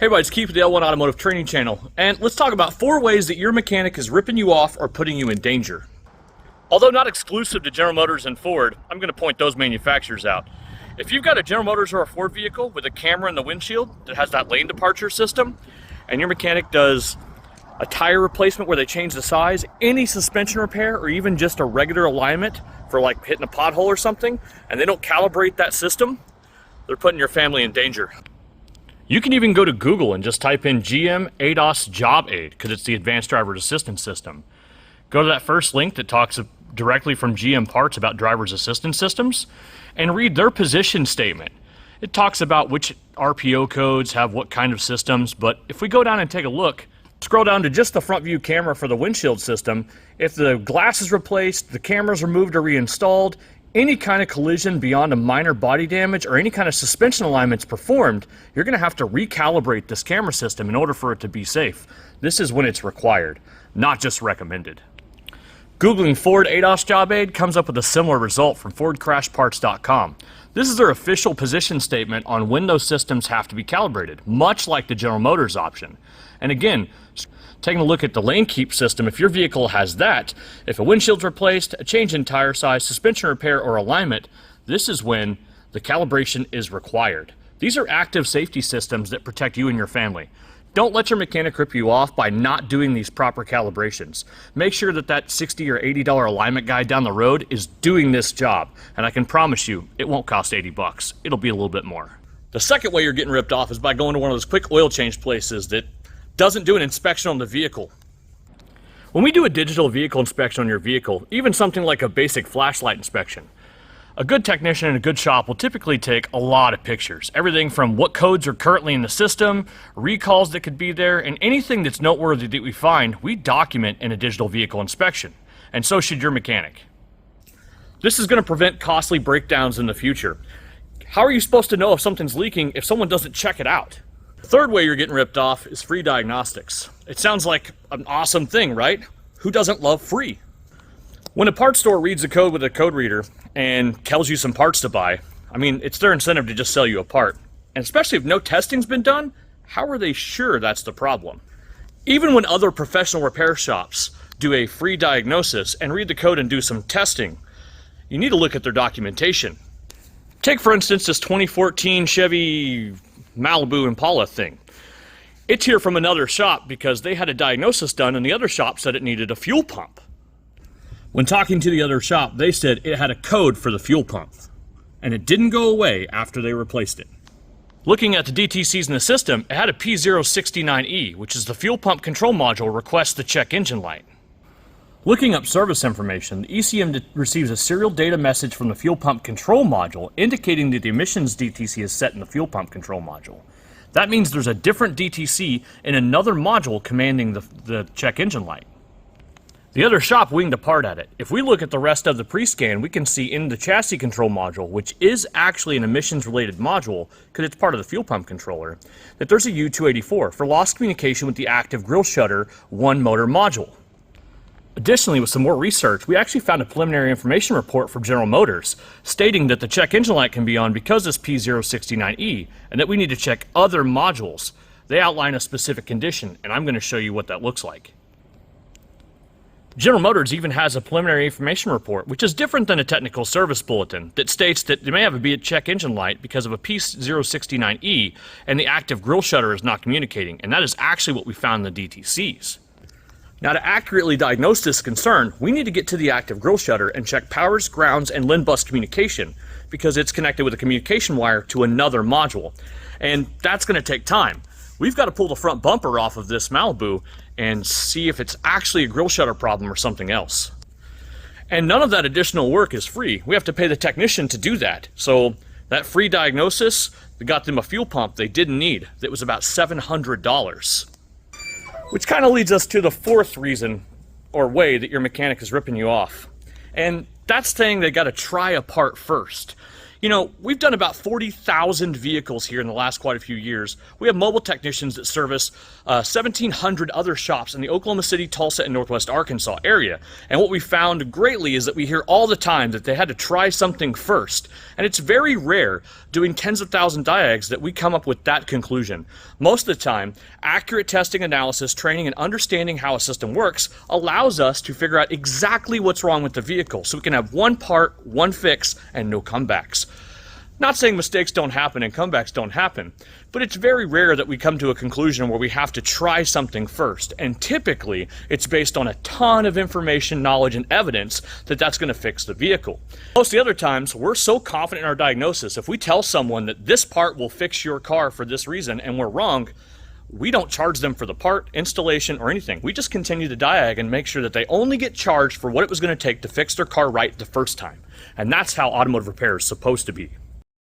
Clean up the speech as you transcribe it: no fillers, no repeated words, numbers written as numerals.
Hey everybody, it's Keith with the L1 Automotive Training Channel, and let's talk about 4 ways that your mechanic is ripping you off or putting you in danger. Although not exclusive to General Motors and Ford, I'm going to point those manufacturers out. If you've got a General Motors or a Ford vehicle with a camera in the windshield that has that lane departure system, and your mechanic does a tire replacement where they change the size, any suspension repair, or even just a regular alignment for like hitting a pothole or something, and they don't calibrate that system, they're putting your family in danger. You can even go to Google and just type in GM ADAS Job Aid because it's the Advanced Driver Assistance System. Go to that first link that talks directly from GM Parts about driver's assistance systems and read their position statement. It talks about which RPO codes have what kind of systems, but if we go down and take a look, scroll down to just the front view camera for the windshield system, if the glass is replaced, the camera's removed or reinstalled, any kind of collision beyond a minor body damage or any kind of suspension alignments performed, you're going to have to recalibrate this camera system in order for it to be safe. This is when it's required, not just recommended. Googling Ford ADAS Job Aid comes up with a similar result from FordCrashParts.com. This is their official position statement on when those systems have to be calibrated, much like the General Motors option. And again, taking a look at the lane keep system, if your vehicle has that, if a windshield's replaced, a change in tire size, suspension repair, or alignment, this is when the calibration is required. These are active safety systems that protect you and your family. Don't let your mechanic rip you off by not doing these proper calibrations. Make sure that that $60 or $80 alignment guy down the road is doing this job, and I can promise you it won't cost 80 bucks. It'll be a little bit more. The second way you're getting ripped off is by going to one of those quick oil change places that doesn't do an inspection on the vehicle. When we do a digital vehicle inspection on your vehicle, even something like a basic flashlight inspection, a good technician in a good shop will typically take a lot of pictures. Everything from what codes are currently in the system, recalls that could be there, and anything that's noteworthy that we find, we document in a digital vehicle inspection. And so should your mechanic. This is going to prevent costly breakdowns in the future. How are you supposed to know if something's leaking if someone doesn't check it out? The third way you're getting ripped off is free diagnostics. It sounds like an awesome thing, right? Who doesn't love free? When a parts store reads a code with a code reader and tells you some parts to buy, I mean, it's their incentive to just sell you a part. And especially if no testing's been done, how are they sure that's the problem? Even when other professional repair shops do a free diagnosis and read the code and do some testing, you need to look at their documentation. Take, for instance, this 2014 Chevy Malibu Impala thing. It's here from another shop because they had a diagnosis done and the other shop said it needed a fuel pump. When talking to the other shop, they said it had a code for the fuel pump and it didn't go away after they replaced it. Looking at the DTCs in the system, it had a P069E, which is the fuel pump control module requests the check engine light. Looking up service information, the ECM receives a serial data message from the fuel pump control module indicating that the emissions DTC is set in the fuel pump control module. That means there's a different DTC in another module commanding the check engine light. The other shop winged a part at it. If we look at the rest of the pre-scan, we can see in the chassis control module, which is actually an emissions related module because it's part of the fuel pump controller, that there's a U284 for lost communication with the active grille shutter one motor module. Additionally, with some more research, we actually found a preliminary information report from General Motors stating that the check engine light can be on because it's P069E and that we need to check other modules. They outline a specific condition, and I'm going to show you what that looks like. General Motors even has a preliminary information report, which is different than a technical service bulletin, that states that they may have a check engine light because of a P069E and the active grille shutter is not communicating, and that is actually what we found in the DTCs. Now, to accurately diagnose this concern, we need to get to the active grille shutter and check powers, grounds, and LIN bus communication because it's connected with a communication wire to another module. And that's going to take time. We've got to pull the front bumper off of this Malibu and see if it's actually a grille shutter problem or something else. And none of that additional work is free. We have to pay the technician to do that. So that free diagnosis that got them a fuel pump they didn't need, that was about $700. Which kind of leads us to the fourth reason or way that your mechanic is ripping you off. And that's saying they got to try a part first. You know, we've done about 40,000 vehicles here in the last quite a few years. We have mobile technicians that service 1,700 other shops in the Oklahoma City, Tulsa, and Northwest Arkansas area. And what we found greatly is that we hear all the time that they had to try something first. And it's very rare, doing tens of thousands of diags, that we come up with that conclusion. Most of the time, accurate testing, analysis, training, and understanding how a system works allows us to figure out exactly what's wrong with the vehicle, so we can have one part, one fix, and no comebacks. Not saying mistakes don't happen and comebacks don't happen, but it's very rare that we come to a conclusion where we have to try something first, and typically it's based on a ton of information, knowledge, and evidence that that's going to fix the vehicle. Most of the other times, we're so confident in our diagnosis, if we tell someone that this part will fix your car for this reason and we're wrong, we don't charge them for the part, installation, or anything. We just continue to diag and make sure that they only get charged for what it was going to take to fix their car right the first time. And that's how automotive repair is supposed to be.